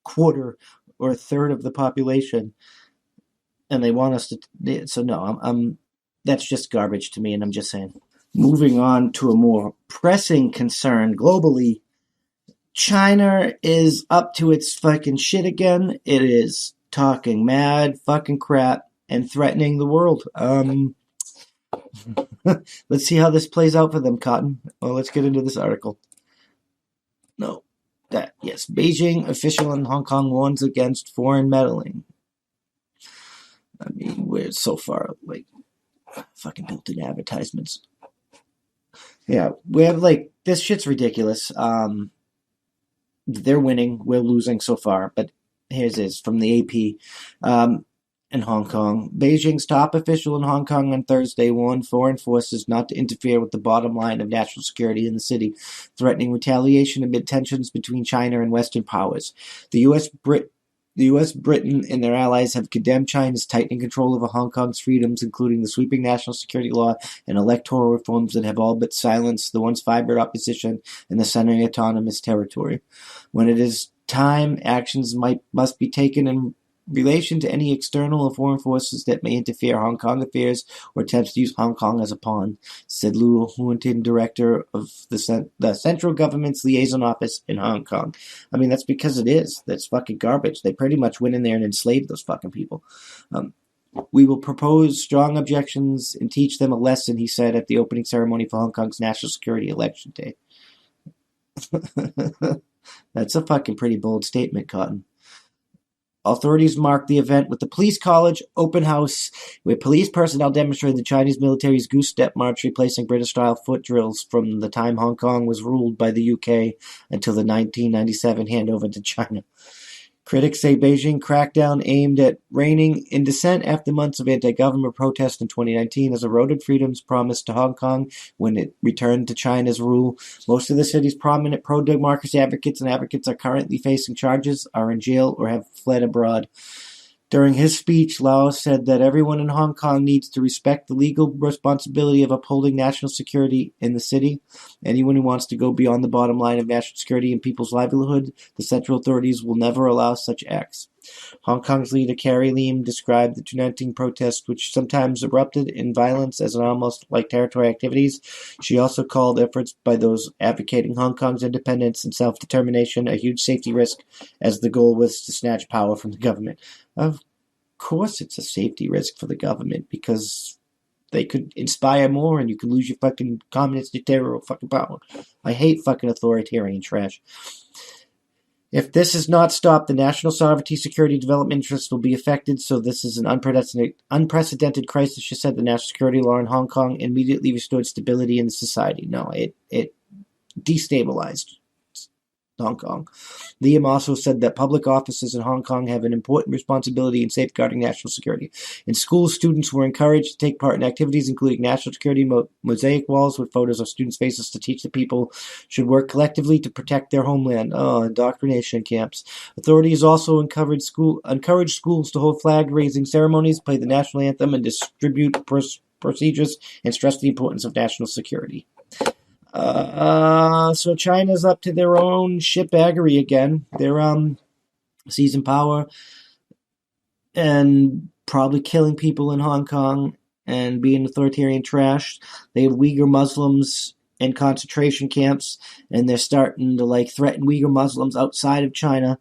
quarter or a third of the population, and they want us to. So no, I'm that's just garbage to me, and I'm just saying. Moving on to a more pressing concern globally, China is up to its fucking shit again. It is talking mad fucking crap and threatening the world. Let's see how this plays out for them, Cotton. Well, let's get into this article. No. Yes. Beijing official in Hong Kong warns against foreign meddling. I mean, we're so far, like, fucking built-in advertisements. Yeah, we have, like, this shit's ridiculous. They're winning. We're losing so far. But here's this from the AP. In Hong Kong, Beijing's top official in Hong Kong on Thursday warned foreign forces not to interfere with the bottom line of national security in the city, threatening retaliation amid tensions between China and Western powers. The U.S., Britain, and their allies have condemned China's tightening control over Hong Kong's freedoms, including the sweeping national security law and electoral reforms that have all but silenced the once vibrant opposition in the semi-autonomous territory. When it is time, actions must be taken in relation to any external or foreign forces that may interfere Hong Kong affairs or attempts to use Hong Kong as a pawn, said Lu Huantin, director of the central government's liaison office in Hong Kong. I mean, that's because it is. That's fucking garbage. They pretty much went in there and enslaved those fucking people. We will propose strong objections and teach them a lesson, he said at the opening ceremony for Hong Kong's National Security Election Day. That's a fucking pretty bold statement, Cotton. Authorities marked the event with the Police College open house, where police personnel demonstrated the Chinese military's Goose Step March, replacing British-style foot drills from the time Hong Kong was ruled by the UK until the 1997 handover to China. Critics say Beijing crackdown aimed at reining in dissent after months of anti-government protest in 2019 has eroded freedoms promised to Hong Kong when it returned to China's rule. Most of the city's prominent pro-democracy advocates and advocates are currently facing charges, are in jail, or have fled abroad. During his speech, Lau said that everyone in Hong Kong needs to respect the legal responsibility of upholding national security in the city. Anyone who wants to go beyond the bottom line of national security and people's livelihood, the central authorities will never allow such acts. Hong Kong's leader Carrie Lam described the 2019 protests, which sometimes erupted in violence, as an almost like territorial activities. She also called efforts by those advocating Hong Kong's independence and self-determination a huge safety risk, as the goal was to snatch power from the government. Of course it's a safety risk for the government, because they could inspire more and you could lose your fucking communist dictatorial fucking power. I hate fucking authoritarian trash. If this is not stopped, the national sovereignty, security, development interests will be affected, so this is an unprecedented crisis, she said. The national security law in Hong Kong immediately restored stability in the society. No, it destabilized Hong Kong. Liam also said that public offices in Hong Kong have an important responsibility in safeguarding national security. In schools, students were encouraged to take part in activities including national security mosaic walls with photos of students' faces to teach that people should work collectively to protect their homeland. Indoctrination camps. Authorities also encouraged schools to hold flag-raising ceremonies, play the national anthem, and distribute procedures, and stress the importance of national security. So China's up to their own shitbaggery again. They're seizing power and probably killing people in Hong Kong and being authoritarian trash. They have Uyghur Muslims in concentration camps, and they're starting to threaten Uyghur Muslims outside of China.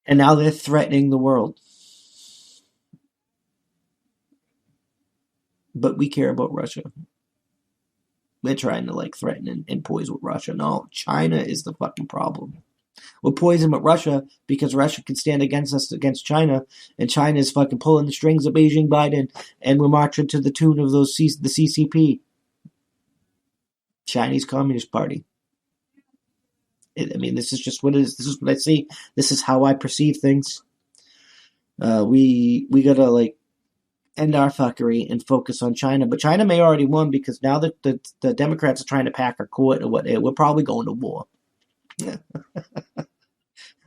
And now they're threatening the world. But we care about Russia. We're trying to threaten and poise with Russia. No, China is the fucking problem. We're poisoned with Russia because Russia can stand against us against China, and China is fucking pulling the strings of Beijing Biden, and we're marching to the tune of the CCP, Chinese Communist Party. This is just what it is. This is what I see. This is how I perceive things. We gotta end our fuckery and focus on China. But China may already won, because now that the Democrats are trying to pack our court or what, we're probably going to war.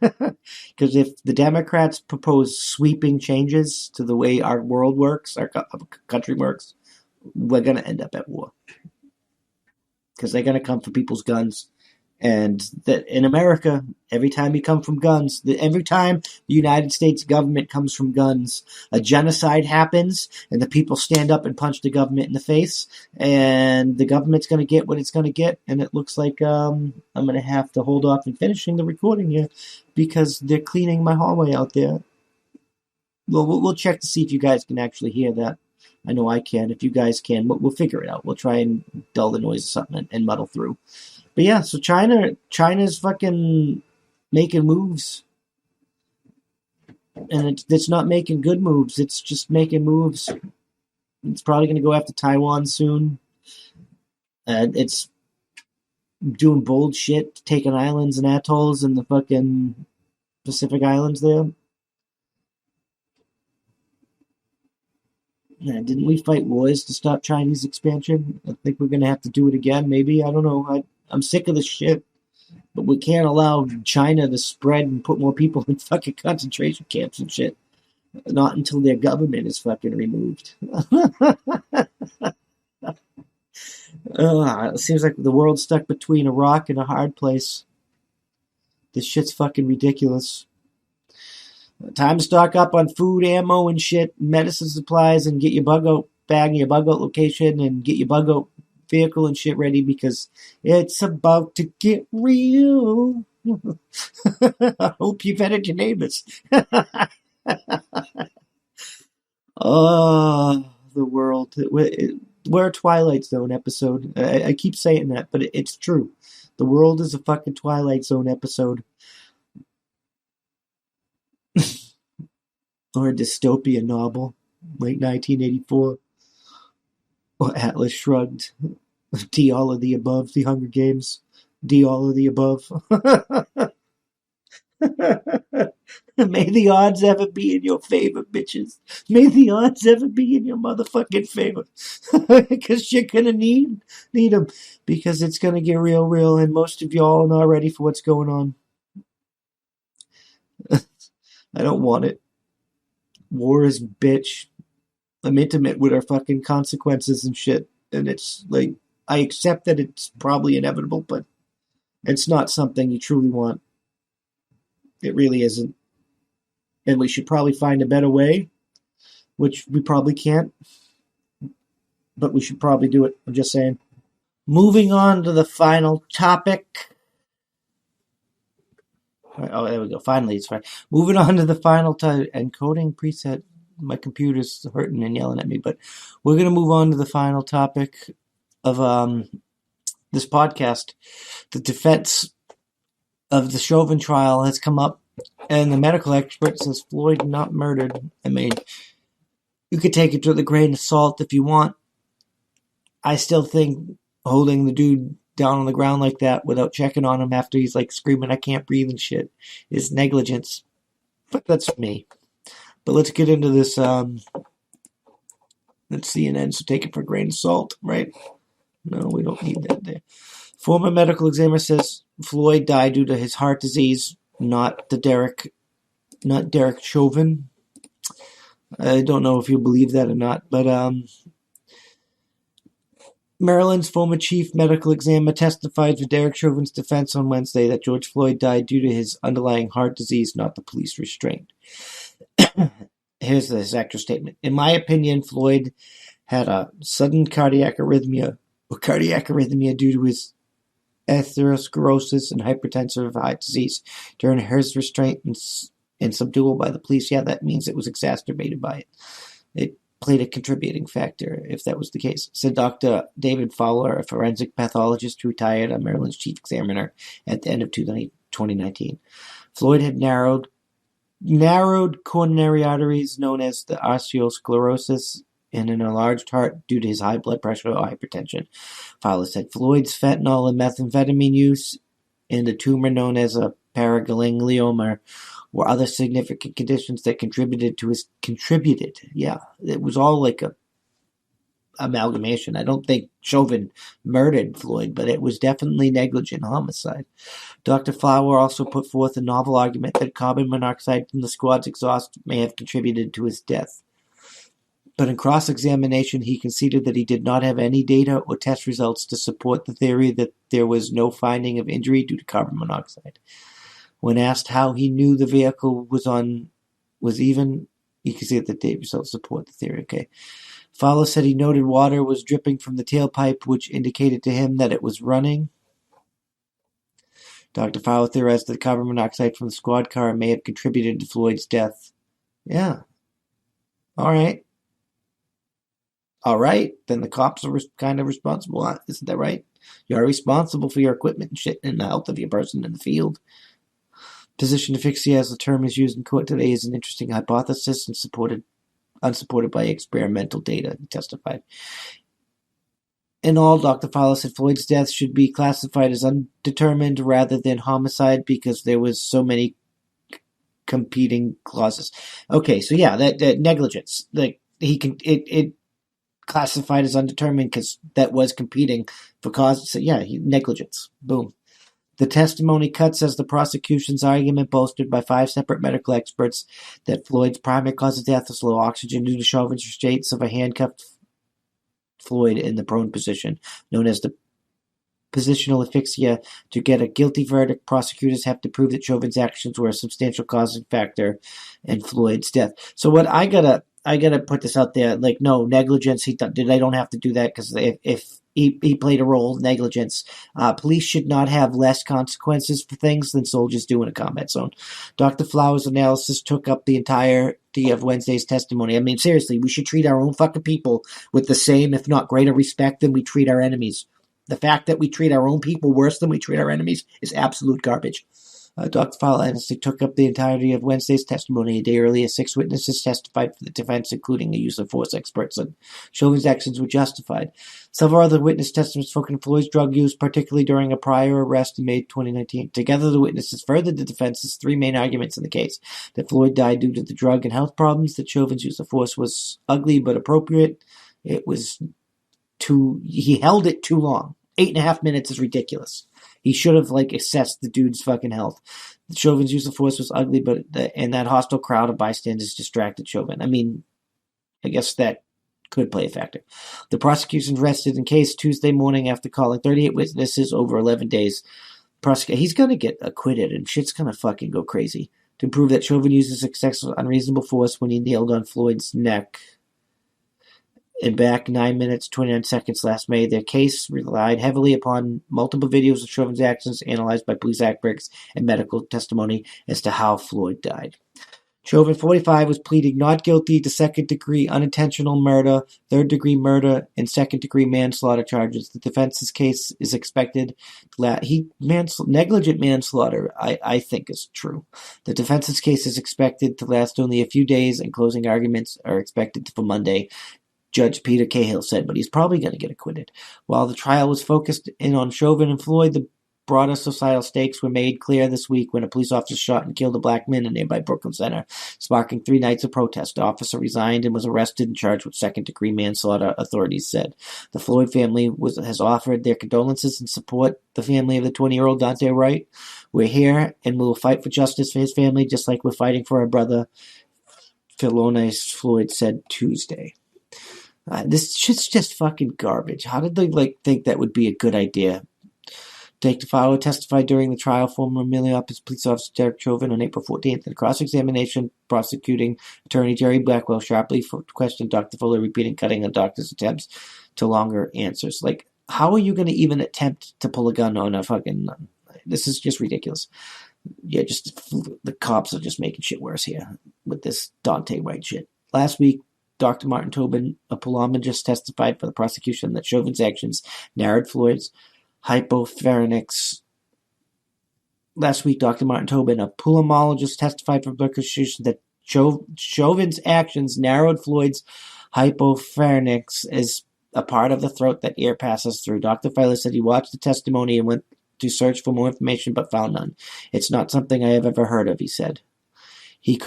Because if the Democrats propose sweeping changes to the way our world works, our country works, we're going to end up at war. Because they're going to come for people's guns And that in America, every time you come from guns, every time the United States government comes from guns, a genocide happens, and the people stand up and punch the government in the face, and the government's going to get what it's going to get. And it looks like I'm going to have to hold off in finishing the recording here because they're cleaning my hallway out there. We'll check to see if you guys can actually hear that. I know I can. If you guys can, we'll figure it out. We'll try and dull the noise or something and muddle through. But yeah, so China's fucking making moves. And it's not making good moves. It's just making moves. It's probably going to go after Taiwan soon. And it's doing bold shit, taking islands and atolls in the fucking Pacific Islands there. Yeah, didn't we fight wars to stop Chinese expansion? I think we're going to have to do it again, maybe. I don't know. I'm sick of this shit. But we can't allow China to spread and put more people in fucking concentration camps and shit. Not until their government is fucking removed. It seems like the world's stuck between a rock and a hard place. This shit's fucking ridiculous. Time to stock up on food, ammo, and shit, medicine supplies, and get your bug out bag and your bug out location, and get your bug out vehicle and shit ready because it's about to get real. I hope you've vetted your neighbors. The world. We're a Twilight Zone episode. I keep saying that, but it's true. The world is a fucking Twilight Zone episode. Or a dystopian novel, late 1984. Or Atlas Shrugged. D all of the above, The Hunger Games. D all of the above. May the odds ever be in your favor, bitches. May the odds ever be in your motherfucking favor. Because you're gonna need them. Because it's gonna get real, and most of y'all are not ready for what's going on. I don't want it. War is bitch. I'm intimate with our fucking consequences and shit. And it's like, I accept that it's probably inevitable, but it's not something you truly want. It really isn't. And we should probably find a better way, which we probably can't. But we should probably do it. I'm just saying. Moving on to the final topic. Oh, there we go. Finally, it's fine. Moving on to the final encoding preset. My computer's hurting and yelling at me, but we're going to move on to the final topic of this podcast. The defense of the Chauvin trial has come up, and the medical expert says Floyd not murdered. I mean, you could take it with a grain of salt if you want. I still think holding the dude down on the ground like that without checking on him after he's like screaming, "I can't breathe" and shit is negligence. But that's me. But let's get into this. That's CNN, so take it for a grain of salt, right? No, we don't need that there. Former medical examiner says Floyd died due to his heart disease, not Derek Chauvin. I don't know if you believe that or not, but Maryland's former chief medical examiner testified for Derek Chauvin's defense on Wednesday that George Floyd died due to his underlying heart disease, not the police restraint. Here's his actual statement. In my opinion, Floyd had a sudden cardiac arrhythmia due to his atherosclerosis and hypertensive heart disease during his restraint and subdual by the police. Yeah, that means it was exacerbated by it. It played a contributing factor, if that was the case, said Dr. David Fowler, a forensic pathologist who retired as Maryland's chief examiner at the end of 2019. Floyd had narrowed coronary arteries known as the arteriosclerosis and an enlarged heart due to his high blood pressure or hypertension. Fowler said Floyd's fentanyl and methamphetamine use and a tumor known as a paraganglioma were other significant conditions that contributed. Yeah, it was all like a amalgamation. I don't think Chauvin murdered Floyd, but it was definitely negligent homicide. Dr. Flower also put forth a novel argument that carbon monoxide from the squad's exhaust may have contributed to his death. But in cross-examination, he conceded that he did not have any data or test results to support the theory that there was no finding of injury due to carbon monoxide. When asked how he knew the vehicle was even, you can see that the data results support the theory. Okay. Fowler said he noted water was dripping from the tailpipe, which indicated to him that it was running. Dr. Fowler theorized that the carbon monoxide from the squad car may have contributed to Floyd's death. Yeah. All right. All right. Then the cops are kind of responsible. Isn't that right? You're responsible for your equipment and shit and the health of your person in the field. Position asphyxia, as the term is used in court today, is an interesting hypothesis and unsupported by experimental data, he testified. In all, Dr. Fowler said Floyd's death should be classified as undetermined rather than homicide because there was so many competing clauses. Okay, so yeah, that negligence. Like it classified as undetermined because that was competing for cause. So yeah, negligence. Boom. The testimony cuts as the prosecution's argument, bolstered by 5 separate medical experts, that Floyd's primary cause of death was low oxygen due to Chauvin's states of a handcuffed Floyd in the prone position, known as the positional asphyxia. To get a guilty verdict, prosecutors have to prove that Chauvin's actions were a substantial causing factor in Floyd's death. So what I gotta put this out there, like, no, negligence, they don't have to do that because if he played a role, negligence. Police should not have less consequences for things than soldiers do in a combat zone. Dr. Flowers' analysis took up the entirety of Wednesday's testimony. I mean, seriously, we should treat our own fucking people with the same, if not greater respect than we treat our enemies. The fact that we treat our own people worse than we treat our enemies is absolute garbage. Dr. Fowler took up the entirety of Wednesday's testimony. A day earlier, 6 witnesses testified for the defense, including the use of force experts, and Chauvin's actions were justified. Several other witness testimonies spoke of Floyd's drug use, particularly during a prior arrest in May 2019. Together, the witnesses furthered the defense's 3 main arguments in the case: that Floyd died due to the drug and health problems, that Chauvin's use of force was ugly but appropriate. He held it too long. 8.5 minutes is ridiculous. He should have assessed the dude's fucking health. Chauvin's use of force was ugly, and that hostile crowd of bystanders distracted Chauvin. I mean, I guess that could play a factor. The prosecution rested in case Tuesday morning after calling 38 witnesses over 11 days. He's going to get acquitted, and shit's going to fucking go crazy to prove that Chauvin uses excessive unreasonable force when he nailed on Floyd's neck. And back 9 minutes, 29 seconds last May, their case relied heavily upon multiple videos of Chauvin's actions analyzed by police experts and medical testimony as to how Floyd died. Chauvin, 45, was pleading not guilty to second-degree unintentional murder, third-degree murder, and second-degree manslaughter charges. The defense's case is expected negligent manslaughter, I think, is true. The defense's case is expected to last only a few days, and closing arguments are expected for Monday, Judge Peter Cahill said, but he's probably going to get acquitted. While the trial was focused in on Chauvin and Floyd, the broader societal stakes were made clear this week when a police officer shot and killed a black man in nearby Brooklyn Center, sparking 3 nights of protest. The officer resigned and was arrested and charged with second-degree manslaughter, authorities said. The Floyd family has offered their condolences and support the family of the 20-year-old Dante Wright. We're here, and we will fight for justice for his family, just like we're fighting for our brother, Philonise Floyd said Tuesday. This shit's just fucking garbage. How did they think that would be a good idea? Dr. Fowler testified during the trial. Former Minneapolis police officer Derek Chauvin on April 14th in cross-examination. Prosecuting attorney Jerry Blackwell sharply questioned Dr. Fuller, repeating cutting the doctor's attempts to longer answers. How are you going to even attempt to pull a gun on a fucking... This is just ridiculous. Yeah, the cops are just making shit worse here with this Dante Wright shit. Last week, Dr. Martin Tobin, a pulmonologist, testified for the prosecution that Chauvin's actions narrowed Floyd's hypopharynx. Last week, Dr. Martin Tobin, a pulmonologist, testified for the prosecution that Chauvin's actions narrowed Floyd's hypopharynx as a part of the throat that air passes through. Dr. Fowler said he watched the testimony and went to search for more information but found none. It's not something I have ever heard of, he said. He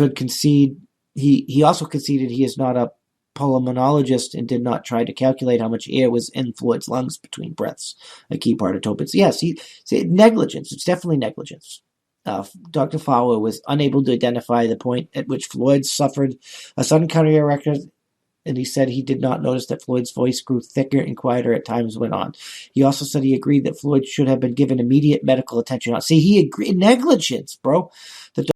also conceded he is not a pulmonologist and did not try to calculate how much air was in Floyd's lungs between breaths, a key part of Tobin's. Yes, negligence. It's definitely negligence. Dr. Fowler was unable to identify the point at which Floyd suffered a sudden cardiac arrest And he said he did not notice that Floyd's voice grew thicker and quieter at times went on. He also said he agreed that Floyd should have been given immediate medical attention. See, he agreed. Negligence, bro. The